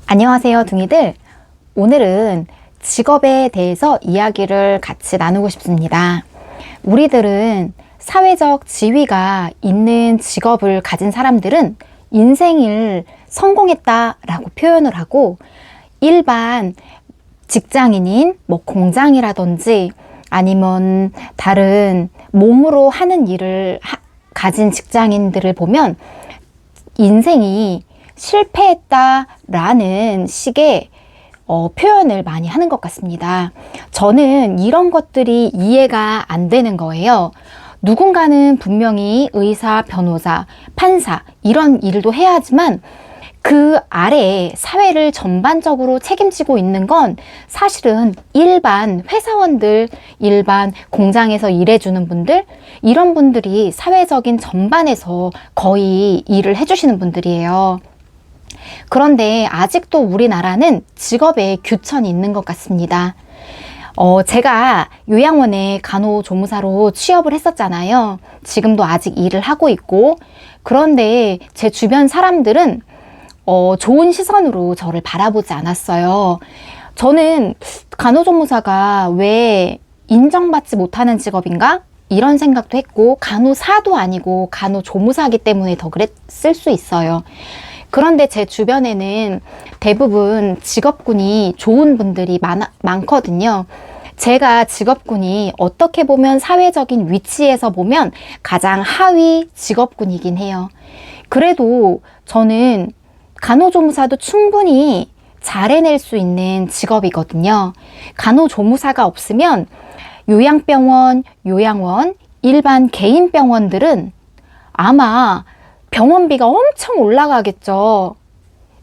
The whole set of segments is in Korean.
안녕하세요, 둥이들. 오늘은 직업에 대해서 이야기를 같이 나누고 싶습니다. 우리들은 사회적 지위가 있는 직업을 가진 사람들은 인생을 성공했다라고 표현을 하고, 일반 직장인인 공장이라든지 아니면 다른 몸으로 하는 일을 가진 직장인들을 보면 인생이 실패했다라는 식의 표현을 많이 하는 것 같습니다. 저는 이런 것들이 이해가 안 되는 거예요. 누군가는 분명히 의사, 변호사, 판사 이런 일도 해야 하지만 그 아래에 사회를 전반적으로 책임지고 있는 건 사실은 일반 회사원들, 일반 공장에서 일해주는 분들, 이런 분들이 사회적인 전반에서 거의 일을 해주시는 분들이에요. 그런데 아직도 우리나라는 직업에 규천이 있는 것 같습니다. 제가 요양원에 간호조무사로 취업을 했었잖아요. 지금도 아직 일을 하고 있고, 그런데 제 주변 사람들은 좋은 시선으로 저를 바라보지 않았어요. 저는 간호조무사가 왜 인정받지 못하는 직업인가? 이런 생각도 했고, 간호사도 아니고 간호조무사이기 때문에 더 그랬을 수 있어요. 그런데 제 주변에는 대부분 직업군이 좋은 분들이 많거든요. 제가 직업군이 어떻게 보면 사회적인 위치에서 보면 가장 하위 직업군이긴 해요. 그래도 저는 간호조무사도 충분히 잘 해낼 수 있는 직업이거든요. 간호조무사가 없으면 요양병원, 요양원, 일반 개인 병원들은 아마 병원비가 엄청 올라가겠죠.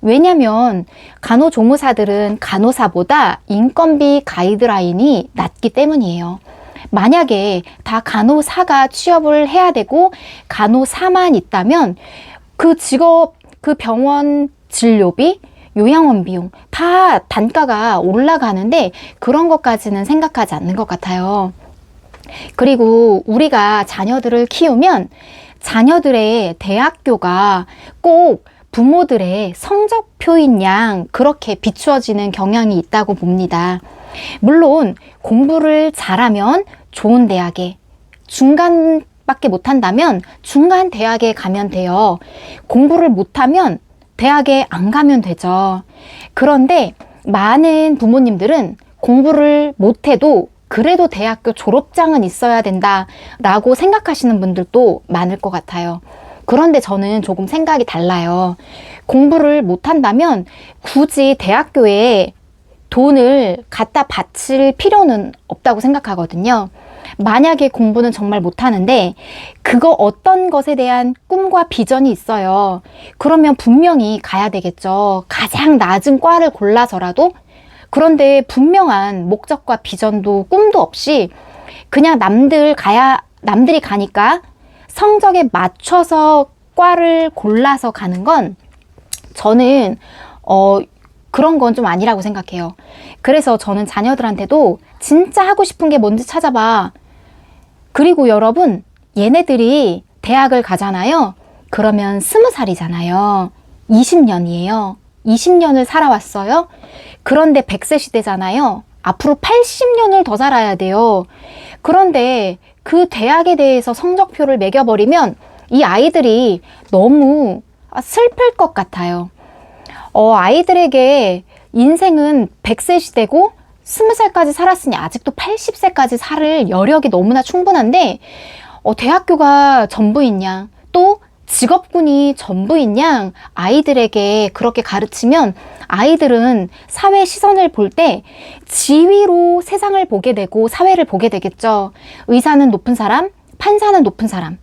왜냐면 간호조무사들은 간호사보다 인건비 가이드라인이 낮기 때문이에요. 만약에 다 간호사가 취업을 해야 되고 간호사만 있다면 그 직업, 그 병원 진료비, 요양원 비용 다 단가가 올라가는데 그런 것까지는 생각하지 않는 것 같아요. 그리고 우리가 자녀들을 키우면 자녀들의 대학교가 꼭 부모들의 성적표인 양 그렇게 비추어지는 경향이 있다고 봅니다. 물론 공부를 잘하면 좋은 대학에, 중간밖에 못한다면 중간 대학에 가면 돼요. 공부를 못하면 대학에 안 가면 되죠. 그런데 많은 부모님들은 공부를 못해도 그래도 대학교 졸업장은 있어야 된다라고 생각하시는 분들도 많을 것 같아요. 그런데 저는 조금 생각이 달라요. 공부를 못한다면 굳이 대학교에 돈을 갖다 바칠 필요는 없다고 생각하거든요. 만약에 공부는 정말 못하는데 그거 어떤 것에 대한 꿈과 비전이 있어요. 그러면 분명히 가야 되겠죠. 가장 낮은 과를 골라서라도. 그런데 분명한 목적과 비전도 꿈도 없이 그냥 남들이 가니까 성적에 맞춰서 과를 골라서 가는 건 저는 그런 건 좀 아니라고 생각해요. 그래서 저는 자녀들한테도 진짜 하고 싶은 게 뭔지 찾아봐. 그리고 여러분, 얘네들이 대학을 가잖아요. 그러면 20살이잖아요. 20년이에요. 20년을 살아왔어요. 그런데 100세 시대잖아요. 앞으로 80년을 더 살아야 돼요. 그런데 그 대학에 대해서 성적표를 매겨버리면 이 아이들이 너무 슬플 것 같아요. 아이들에게 인생은 100세 시대고 20살까지 살았으니 아직도 80세까지 살 여력이 너무나 충분한데 대학교가 전부인 양, 또 직업군이 전부인 양 아이들에게 그렇게 가르치면 아이들은 사회 시선을 볼 때 지위로 세상을 보게 되고 사회를 보게 되겠죠. 의사는 높은 사람, 판사는 높은 사람.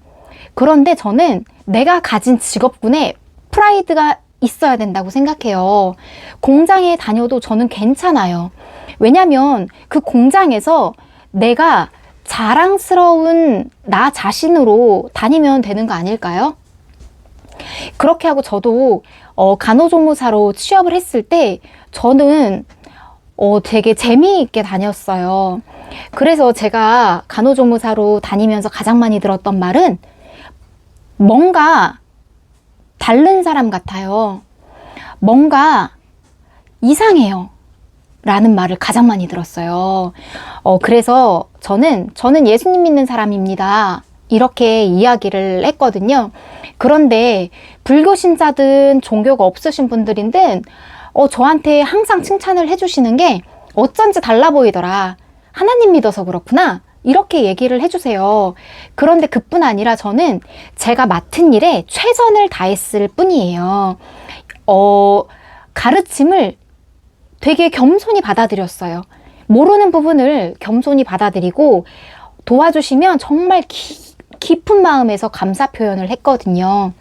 그런데 저는 내가 가진 직업군에 프라이드가 있어야 된다고 생각해요. 공장에 다녀도 저는 괜찮아요. 왜냐면 그 공장에서 내가 자랑스러운 나 자신으로 다니면 되는 거 아닐까요? 그렇게 하고 저도 간호조무사로 취업을 했을 때 저는 되게 재미있게 다녔어요. 그래서 제가 간호조무사로 다니면서 가장 많이 들었던 말은 뭔가 다른 사람 같아요. 뭔가 이상해요. 라는 말을 가장 많이 들었어요. 그래서 저는 예수님 믿는 사람입니다. 이렇게 이야기를 했거든요. 그런데 불교 신자든 종교가 없으신 분들인데 저한테 항상 칭찬을 해주시는 게 어쩐지 달라 보이더라. 하나님 믿어서 그렇구나. 이렇게 얘기를 해주세요. 그런데 그뿐 아니라 저는 제가 맡은 일에 최선을 다했을 뿐이에요. 가르침을 되게 겸손히 받아들였어요. 모르는 부분을 겸손히 받아들이고 도와주시면 정말 깊은 마음에서 감사 표현을 했거든요.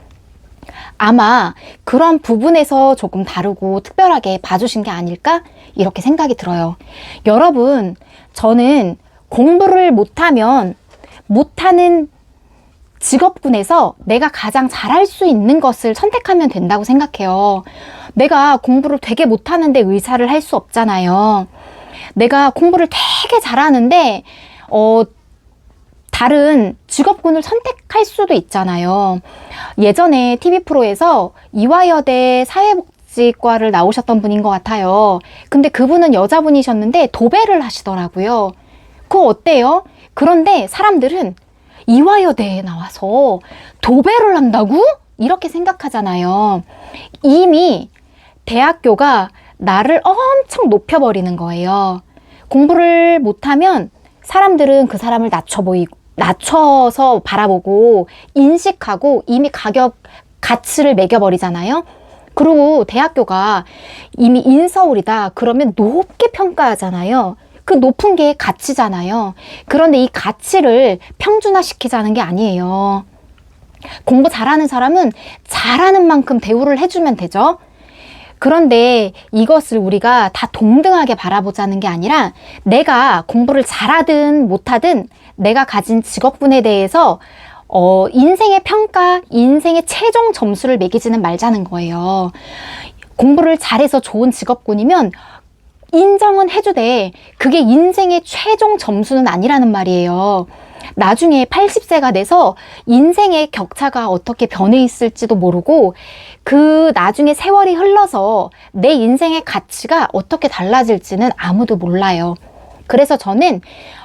아마 그런 부분에서 조금 다르고 특별하게 봐주신 게 아닐까? 이렇게 생각이 들어요. 여러분, 저는 공부를 못하면 못하는 직업군에서 내가 가장 잘할 수 있는 것을 선택하면 된다고 생각해요. 내가 공부를 되게 못하는데 의사를 할 수 없잖아요. 내가 공부를 되게 잘하는데 다른 직업군을 선택할 수도 있잖아요. 예전에 TV 프로에서 이화여대 사회복지과를 나오셨던 분인 것 같아요. 근데 그분은 여자분이셨는데 도배를 하시더라고요. 그거 어때요? 그런데 사람들은 이화여대에 나와서 도배를 한다고? 이렇게 생각하잖아요. 이미 대학교가 나를 엄청 높여버리는 거예요. 공부를 못하면 사람들은 그 사람을 낮춰서 바라보고 인식하고 이미 가치를 매겨버리잖아요. 그리고 대학교가 이미 인서울이다 그러면 높게 평가하잖아요. 그 높은 게 가치잖아요. 그런데 이 가치를 평준화시키자는 게 아니에요. 공부 잘하는 사람은 잘하는 만큼 대우를 해주면 되죠. 그런데 이것을 우리가 다 동등하게 바라보자는 게 아니라 내가 공부를 잘하든 못하든 내가 가진 직업군에 대해서 인생의 평가, 인생의 최종 점수를 매기지는 말자는 거예요. 공부를 잘해서 좋은 직업군이면 인정은 해주되 그게 인생의 최종 점수는 아니라는 말이에요. 나중에 80세가 돼서 인생의 격차가 어떻게 변해 있을지도 모르고 그 나중에 세월이 흘러서 내 인생의 가치가 어떻게 달라질지는 아무도 몰라요. 그래서 저는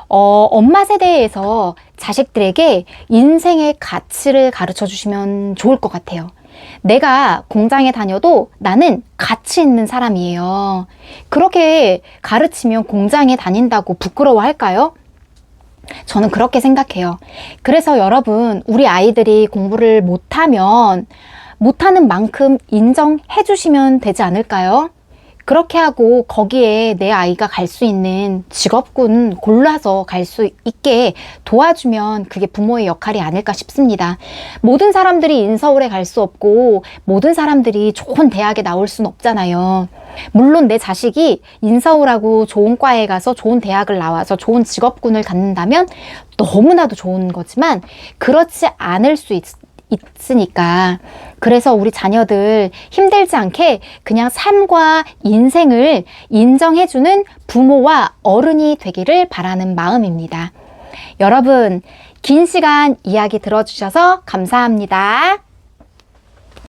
엄마 세대에서 자식들에게 인생의 가치를 가르쳐 주시면 좋을 것 같아요. 내가 공장에 다녀도 나는 가치 있는 사람이에요. 그렇게 가르치면 공장에 다닌다고 부끄러워할까요? 저는 그렇게 생각해요. 그래서 여러분, 우리 아이들이 공부를 못하면 못하는 만큼 인정해 주시면 되지 않을까요? 그렇게 하고 거기에 내 아이가 갈 수 있는 직업군 골라서 갈 수 있게 도와주면 그게 부모의 역할이 아닐까 싶습니다. 모든 사람들이 인서울에 갈 수 없고 모든 사람들이 좋은 대학에 나올 수는 없잖아요. 물론 내 자식이 인서울하고 좋은 과에 가서 좋은 대학을 나와서 좋은 직업군을 갖는다면 너무나도 좋은 거지만 그렇지 않을 수 있으니까. 그래서 우리 자녀들 힘들지 않게 그냥 삶과 인생을 인정해주는 부모와 어른이 되기를 바라는 마음입니다. 여러분, 긴 시간 이야기 들어주셔서 감사합니다.